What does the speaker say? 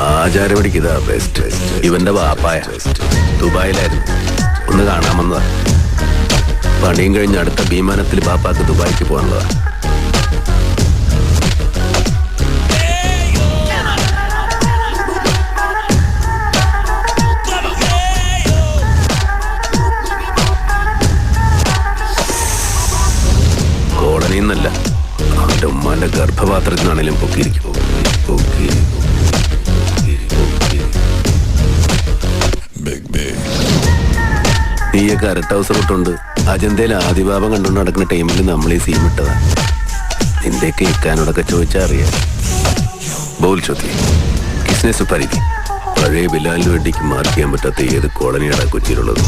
ആചാരപടിക്കിതാ best. ഇവന്റെ വാപ്പായ ദുബായിലായിരുന്നു, ഒന്ന് കാണാമെന്നതാ. പണിയും കഴിഞ്ഞ് അടുത്ത വിമാനത്തിൽ ബാപ്പാക്ക് ദുബായിക്ക് പോകാനുള്ളതാ. കോളനിന്നല്ല, അവന്റെ ഉമ്മാന്റെ ഗർഭപാത്രത്തിനാണേലും പൊക്കിയിരിക്കും. നീയൊക്കെ അര ട്രൗസർ ഇട്ടുണ്ട് അജന്തയിൽ ആദിഭാവം കണ്ടുകൊണ്ട് നടക്കുന്ന ടൈമിൽ നമ്മൾ ഈ സീം ഇട്ടതാ. നിന്റെയൊക്കെ ഇക്കാനോടൊക്കെ ചോദിച്ചാൽ അറിയാം. ബോൾ ചോദ്യ കിസ്നെ സുപ്പരിധി പഴയ ബിലാലിന് വേണ്ടിക്ക് മാർക്ക് ചെയ്യാൻ പറ്റാത്ത ഏത് കോളനിയാണ് കൊച്ചിയിലുള്ളത്?